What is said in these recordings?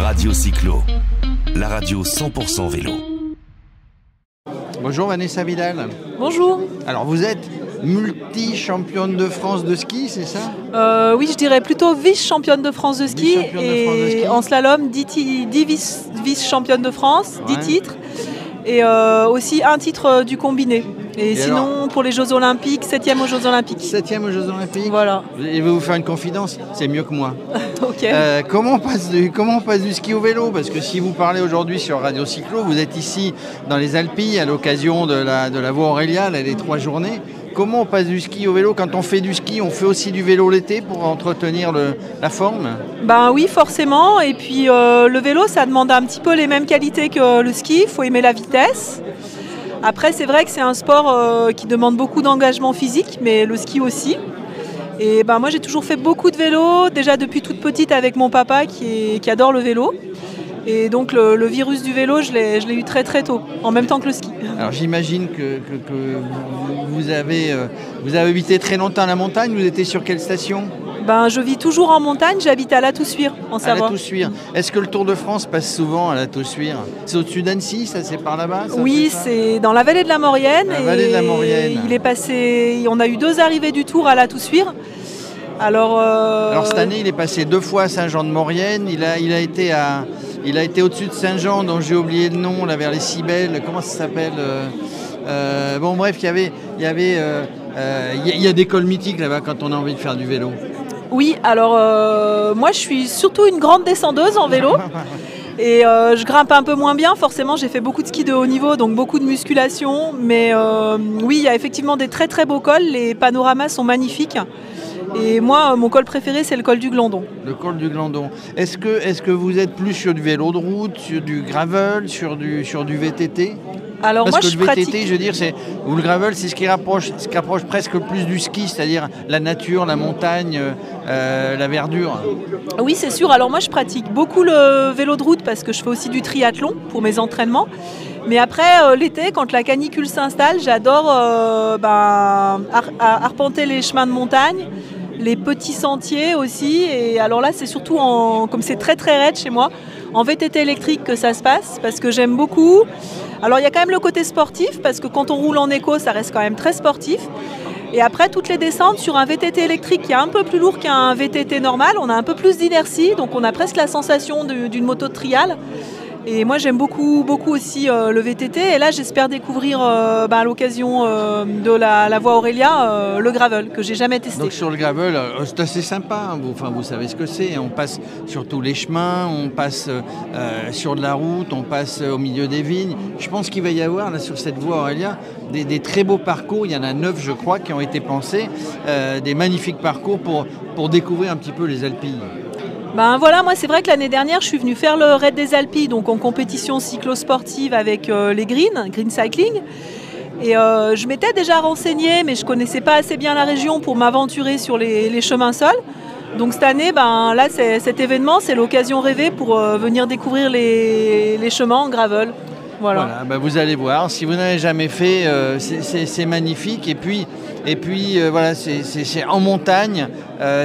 Radio Cyclo, la radio 100% vélo. Bonjour Vanessa Vidal. Bonjour. Alors vous êtes multi-championne de France de ski, c'est ça? Oui, je dirais plutôt vice-championne de France de ski. Et en slalom, 10 vice-championne de France, 10 titres. Et aussi un titre du combiné. Et sinon, alors, pour les Jeux Olympiques, 7e aux Jeux Olympiques. 7e aux Jeux Olympiques. Voilà. Et je vais vous faire une confidence, c'est mieux que moi. Ok. Comment on passe du ski au vélo? Parce que si vous parlez aujourd'hui sur Radio Cyclo, vous êtes ici dans les Alpilles à l'occasion de la Voie Aurélia, là, les 3 journées. Comment on passe du ski au vélo? Quand on fait du ski, on fait aussi du vélo l'été pour entretenir la forme? Ben oui, forcément. Et puis le vélo, ça demande un petit peu les mêmes qualités que le ski. Il faut aimer la vitesse. Après, c'est vrai que c'est un sport qui demande beaucoup d'engagement physique, mais le ski aussi. Et ben moi, j'ai toujours fait beaucoup de vélo, déjà depuis toute petite avec mon papa qui adore le vélo. Et donc le virus du vélo, je l'ai eu très très tôt, en même temps que le ski. Alors j'imagine que vous avez habité très longtemps à la montagne. Vous étiez sur quelle station? Ben, je vis toujours en montagne, j'habite à La Toussuire, en Savoie. À La Toussuire. Est-ce que le Tour de France passe souvent à La Toussuire? C'est au-dessus d'Annecy, ça, c'est par là-bas? Oui, c'est dans la vallée de la Maurienne. Vallée de la Maurienne. Il est passé, on a eu 2 arrivées du Tour à La Toussuire. Alors cette année, il est passé 2 fois à Saint-Jean-de-Maurienne. Il a été au-dessus de Saint-Jean, dont j'ai oublié le nom, là, vers les Cybèles. Comment ça s'appelle? Bon, bref, il y a des cols mythiques là-bas quand on a envie de faire du vélo. Oui, alors moi je suis surtout une grande descendeuse en vélo et je grimpe un peu moins bien, forcément j'ai fait beaucoup de ski de haut niveau, donc beaucoup de musculation, mais oui, il y a effectivement des très très beaux cols, les panoramas sont magnifiques et moi mon col préféré c'est le col du Glandon. Le col du Glandon. Est-ce que vous êtes plus sur du vélo de route, sur du gravel, sur du VTT? Alors parce moi, que le VTT, je veux dire, ou le gravel, c'est ce qui rapproche presque le plus du ski, c'est-à-dire la nature, la montagne, la verdure. Oui, c'est sûr. Alors moi, je pratique beaucoup le vélo de route parce que je fais aussi du triathlon pour mes entraînements. Mais après, l'été, quand la canicule s'installe, j'adore arpenter les chemins de montagne, les petits sentiers aussi. Et alors là, c'est surtout, comme c'est très très raide chez moi, en VTT électrique que ça se passe parce que j'aime beaucoup. Alors il y a quand même le côté sportif parce que quand on roule en éco, ça reste quand même très sportif. Et après, toutes les descentes sur un VTT électrique qui est un peu plus lourd qu'un VTT normal, on a un peu plus d'inertie, donc on a presque la sensation d'une moto de trial. Et moi j'aime beaucoup aussi le VTT et là j'espère découvrir à l'occasion de la Voie Aurélia le gravel que j'ai jamais testé. Donc sur le gravel c'est assez sympa, hein. Vous savez ce que c'est, on passe sur tous les chemins, on passe sur de la route, on passe au milieu des vignes. Je pense qu'il va y avoir là sur cette Voie Aurélia des très beaux parcours, il y en a 9 je crois qui ont été pensés, des magnifiques parcours pour découvrir un petit peu les Alpilles. Ben voilà, moi c'est vrai que l'année dernière je suis venue faire le Raid des Alpilles, donc en compétition cyclo-sportive avec les Green Cycling. Et je m'étais déjà renseignée, mais je ne connaissais pas assez bien la région pour m'aventurer sur les chemins sols. Donc cette année, là cet événement, c'est l'occasion rêvée pour venir découvrir les chemins en gravel. Voilà, vous allez voir, si vous n'avez jamais fait, c'est magnifique. Et puis voilà, c'est en montagne,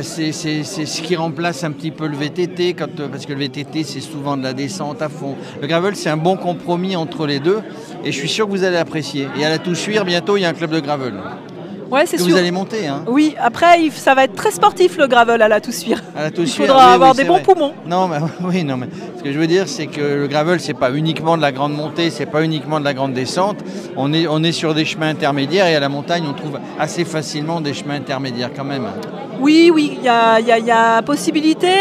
c'est ce qui remplace un petit peu le VTT, parce que le VTT c'est souvent de la descente à fond. Le gravel c'est un bon compromis entre les deux et je suis sûr que vous allez apprécier. Et à La Toussuire, bientôt il y a un club de gravel. Ouais, c'est sûr. Vous allez monter, hein? Oui, après ça va être très sportif le gravel à La Toussuire. Il faudra avoir des bons poumons. Non, mais ce que je veux dire, c'est que le gravel, c'est pas uniquement de la grande montée, c'est pas uniquement de la grande descente. On est sur des chemins intermédiaires et à la montagne, on trouve assez facilement des chemins intermédiaires quand même. Oui, il y a possibilité,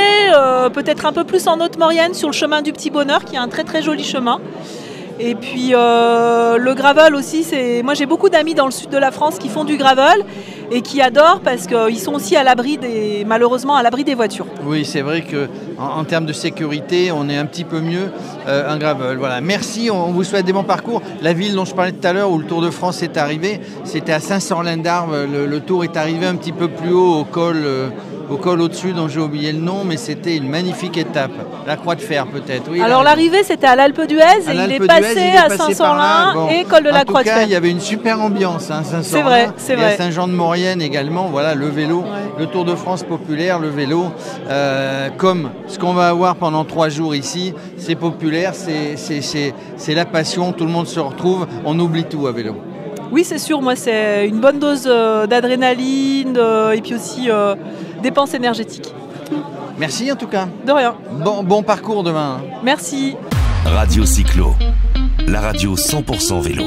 peut-être un peu plus en Haute-Maurienne sur le chemin du Petit Bonheur, qui est un très très joli chemin. Et puis le gravel aussi, moi j'ai beaucoup d'amis dans le sud de la France qui font du gravel et qui adorent parce qu'ils sont aussi malheureusement à l'abri des voitures. Oui, c'est vrai qu'en termes de sécurité, on est un petit peu mieux en gravel. Voilà. Merci, on vous souhaite des bons parcours. La ville dont je parlais tout à l'heure où le Tour de France est arrivé, c'était à Saint-Sorlin-d'Arves. Le Tour est arrivé un petit peu plus haut au col au col au-dessus dont j'ai oublié le nom, mais c'était une magnifique étape. La Croix de Fer peut-être. Oui, alors l'arrivée c'était à l'Alpe d'Huez et il est passé à Saint-Sorlin et col de la Croix de Fer. Il y avait une super ambiance, hein, Saint-Sorlin. C'est vrai, c'est vrai. Et à Saint-Jean-de-Maurienne également, voilà, le vélo, le Tour de France populaire, le vélo, comme ce qu'on va avoir pendant 3 jours ici, c'est populaire, c'est la passion, tout le monde se retrouve, on oublie tout à vélo. Oui, c'est sûr, moi c'est une bonne dose d'adrénaline et puis aussi dépenses énergétiques. Merci en tout cas. De rien. Bon parcours demain. Merci. Radio Cyclo, la radio 100% vélo.